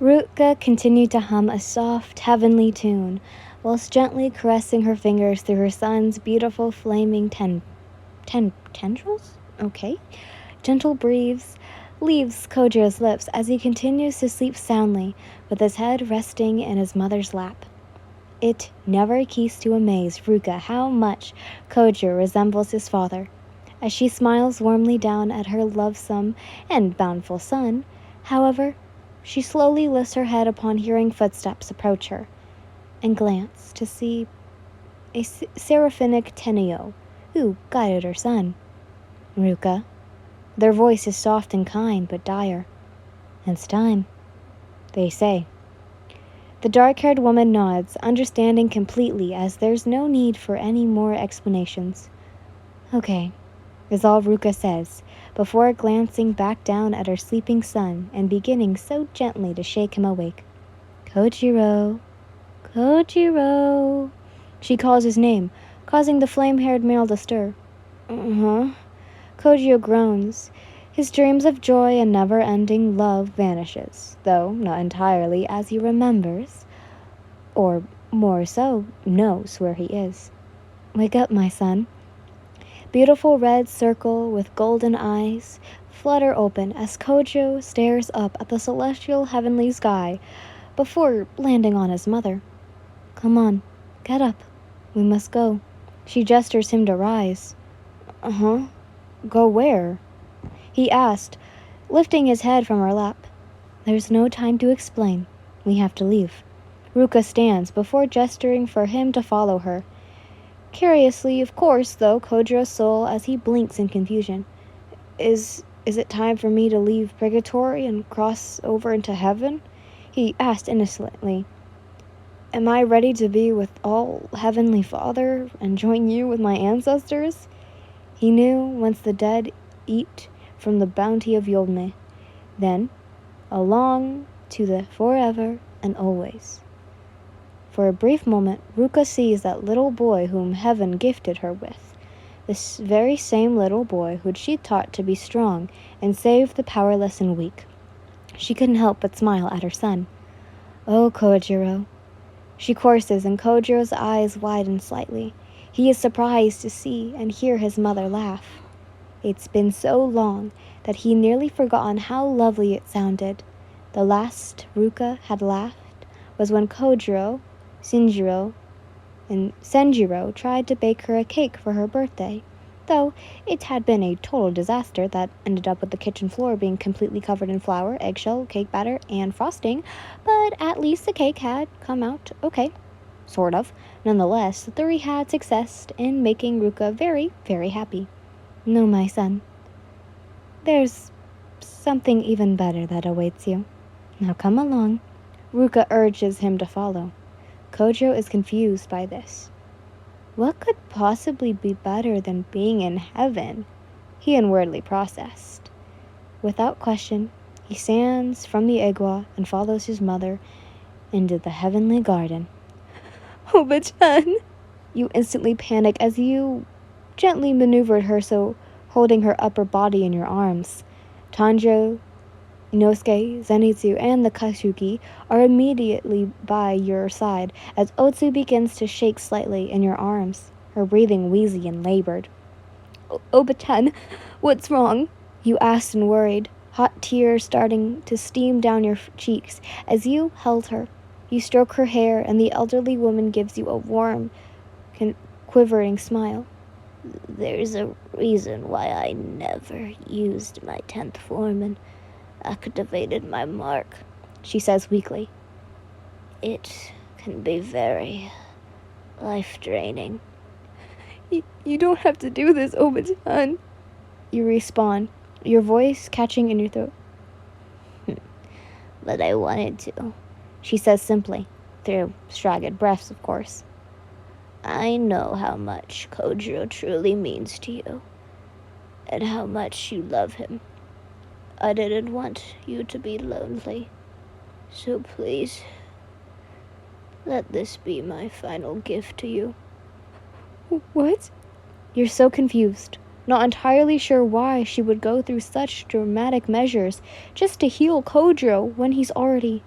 Ruka continued to hum a soft, heavenly tune, whilst gently caressing her fingers through her son's beautiful flaming tendrils? Okay. Gentle breeze leaves Kojo's lips as he continues to sleep soundly, with his head resting in his mother's lap. It never ceased to amaze Ruka how much Kojo resembles his father. As she smiles warmly down at her lovesome and bountiful son, however, she slowly lifts her head upon hearing footsteps approach her, and glanced to see a seraphic Tenio, who guided her son. Ruka. Their voice is soft and kind, but dire. It's time, they say. The dark-haired woman nods, understanding completely, as there's no need for any more explanations. Okay, is all Ruka says, before glancing back down at her sleeping son and beginning so gently to shake him awake. Kojiro, Kojiro. She calls his name, causing the flame-haired male to stir. Kojiro groans. His dreams of joy and never-ending love vanishes, though not entirely, as he remembers, or more so, knows where he is. Wake up, my son. Beautiful red circle with golden eyes flutter open as Kojo stares up at the celestial heavenly sky before landing on his mother. Come on, get up. We must go. She gestures him to rise. Go where? He asked, lifting his head from her lap. There's no time to explain. We have to leave. Ruka stands before gesturing for him to follow her. Curiously, of course, though, Kojo's soul as he blinks in confusion. Is it time for me to leave purgatory and cross over into heaven? He asked innocently. Am I ready to be with all Heavenly Father and join you with my ancestors? He knew once the dead eat from the bounty of Yolme, then along to the forever and always. For a brief moment, Ruka sees that little boy whom heaven gifted her with, this very same little boy who she taught to be strong and save the powerless and weak. She couldn't help but smile at her son. Oh, Kojiro. She courses, and Kojiro's eyes widen slightly. He is surprised to see and hear his mother laugh. It's been so long that he nearly forgotten how lovely it sounded. The last Ruka had laughed was when Kojiro, Senjiro tried to bake her a cake for her birthday, though it had been a total disaster that ended up with the kitchen floor being completely covered in flour, eggshell, cake batter, and frosting, but at least the cake had come out okay. Sort of. Nonetheless, the three had success in making Ruka very, very happy. No, my son. There's something even better that awaits you. Now come along. Ruka urges him to follow. Kojo is confused by this. What could possibly be better than being in heaven? He inwardly processed. Without question, he stands from the egwa and follows his mother into the heavenly garden. Oba-chan! You instantly panic as you gently maneuvered her, so holding her upper body in your arms. Tanjiro, Inosuke, Zenitsu, and the Katsuki are immediately by your side as Otsu begins to shake slightly in your arms, her breathing wheezy and labored. Oba-chan, what's wrong? You asked and worried, hot tears starting to steam down your cheeks as you held her. You stroke her hair, and the elderly woman gives you a warm, quivering smile. There's a reason why I never used my 10th form and activated my mark, she says weakly. It can be very life-draining. You don't have to do this, Oba-chan. You respond, your voice catching in your throat. But I wanted to, she says simply, through staggered breaths, of course. I know how much Kojiro truly means to you, and how much you love him. I didn't want you to be lonely, so please, let this be my final gift to you. What? You're so confused, not entirely sure why she would go through such dramatic measures just to heal Kojiro when he's already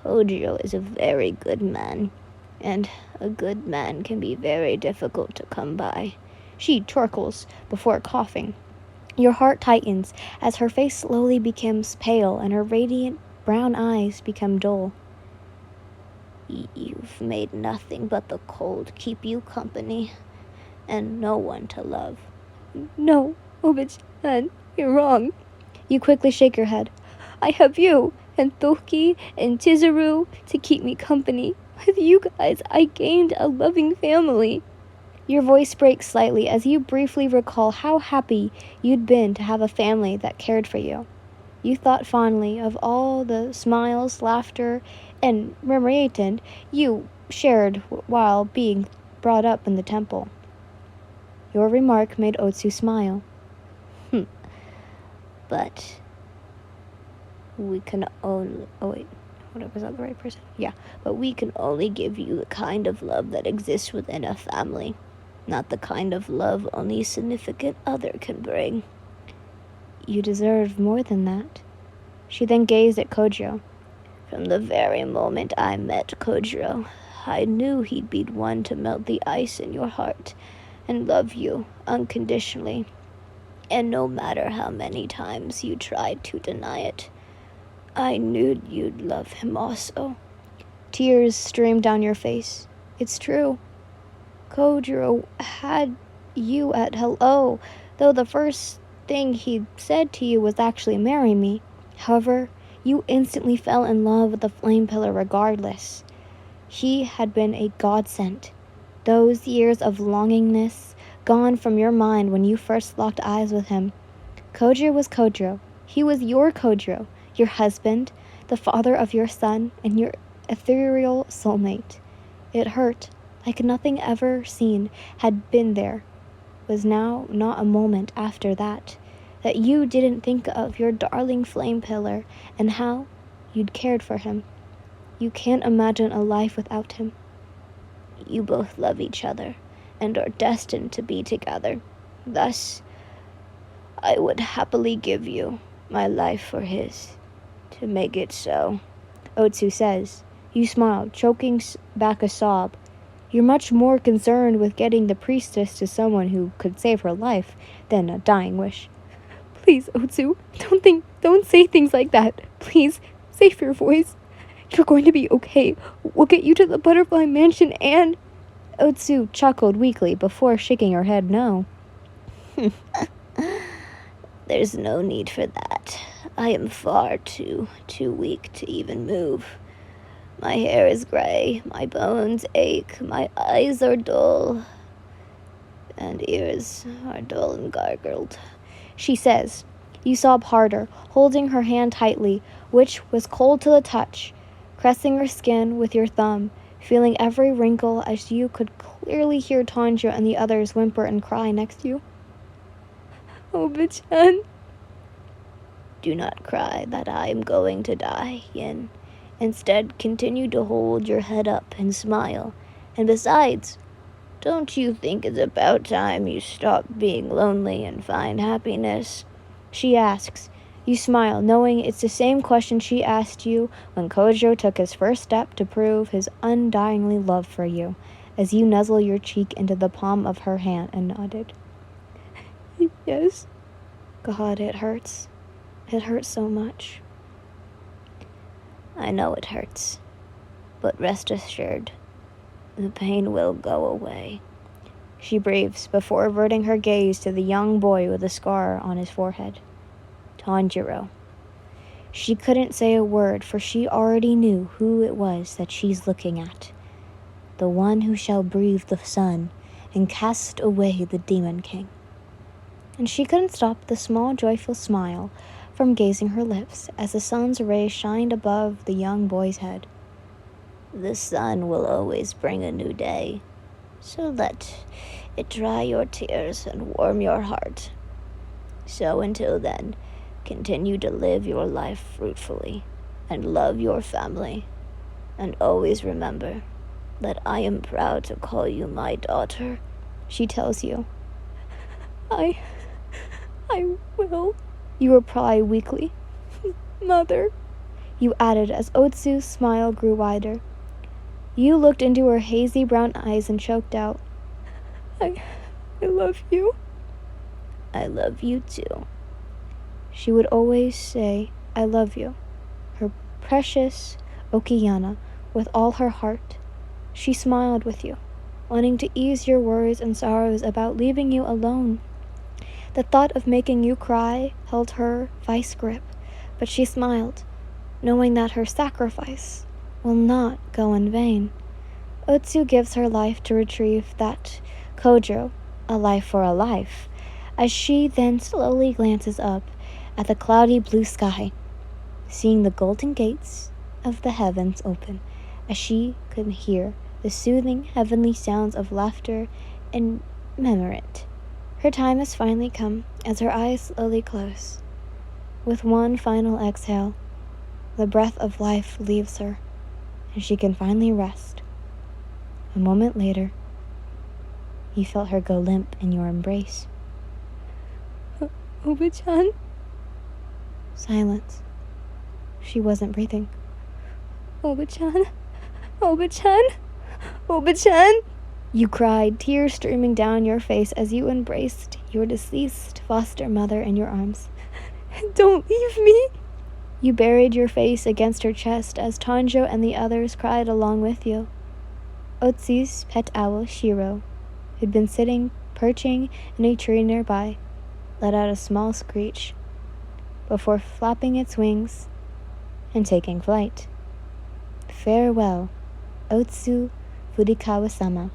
Kojo is a very good man, and a good man can be very difficult to come by. She chortles before coughing. Your heart tightens as her face slowly becomes pale and her radiant brown eyes become dull. You've made nothing but the cold keep you company, and no one to love. No, Obichan, you're wrong. You quickly shake your head. I have you, and Toki, and Chizuru to keep me company. With you guys, I gained a loving family. Your voice breaks slightly as you briefly recall how happy you'd been to have a family that cared for you. You thought fondly of all the smiles, laughter, and murmuration you shared while being brought up in the temple. Your remark made Otsu smile. But we can only... Oh wait, was that the right person? Yeah, but we can only give you the kind of love that exists within a family, not the kind of love only a significant other can bring. You deserve more than that. She then gazed at Kojo. From the very moment I met Kojo, I knew he'd be one to melt the ice in your heart and love you unconditionally. And no matter how many times you tried to deny it, I knew you'd love him also. Tears streamed down your face. It's true. Kojo had you at hello, though the first thing he said to you was actually marry me. However, you instantly fell in love with the flame pillar regardless. He had been a godsend. Those years of longingness gone from your mind when you first locked eyes with him. Kojo was Kojo. He was your Kojo, your husband, the father of your son, and your ethereal soulmate. It hurt, like nothing ever seen had been there. Was now not a moment after that you didn't think of your darling flame pillar and how you'd cared for him. You can't imagine a life without him. You both love each other and are destined to be together. Thus, I would happily give you my life for his, to make it so. Otsu says. You smile, choking back a sob. You're much more concerned with getting the priestess to someone who could save her life than a dying wish. Please, Otsu, don't say things like that. Please, save your voice. You're going to be okay. We'll get you to the butterfly mansion and... Otsu chuckled weakly before shaking her head no. There's no need for that. I am far too weak to even move. My hair is gray, my bones ache, my eyes are dull, and ears are dull and gargled. She says. You sob harder, holding her hand tightly, which was cold to the touch, caressing her skin with your thumb, feeling every wrinkle as you could clearly hear Tanjiro and the others whimper and cry next to you. Oh, Bichan. Do not cry that I am going to die, Yin. Instead, continue to hold your head up and smile. And besides, don't you think it's about time you stop being lonely and find happiness? She asks. You smile, knowing it's the same question she asked you when Kojo took his first step to prove his undyingly love for you, as you nuzzle your cheek into the palm of her hand and nodded. Yes. God, it hurts. It hurts so much. I know it hurts, but rest assured, the pain will go away. She breathes before averting her gaze to the young boy with a scar on his forehead. Tanjiro. She couldn't say a word, for she already knew who it was that she's looking at. The one who shall breathe the sun and cast away the Demon King. And she couldn't stop the small, joyful smile from gazing her lips as the sun's rays shined above the young boy's head. The sun will always bring a new day, so let it dry your tears and warm your heart. So until then, continue to live your life fruitfully and love your family. And always remember that I am proud to call you my daughter, she tells you. I will, you reply weakly. Mother. you added as Otsu's smile grew wider. You looked into her hazy brown eyes and choked out, I love you. I love you too. She would always say, I love you. Her precious Okiyana, with all her heart. She smiled with you, wanting to ease your worries and sorrows about leaving you alone. The thought of making you cry held her vice grip, but she smiled, knowing that her sacrifice will not go in vain. Otsu gives her life to retrieve that Kojo, a life for a life, as she then slowly glances up at the cloudy blue sky, seeing the golden gates of the heavens open, as she could hear the soothing heavenly sounds of laughter and merriment. Her time has finally come as her eyes slowly close. With one final exhale, the breath of life leaves her, and she can finally rest. A moment later, you felt her go limp in your embrace. Oba-chan? Silence. She wasn't breathing. Oba-chan? Oba-chan? Oba-chan? You cried, tears streaming down your face as you embraced your deceased foster mother in your arms. Don't leave me! You buried your face against her chest as Tanjo and the others cried along with you. Otsu's pet owl, Shiro, who'd been perching in a tree nearby, let out a small screech before flapping its wings and taking flight. Farewell, Otsu Fudikawa-sama.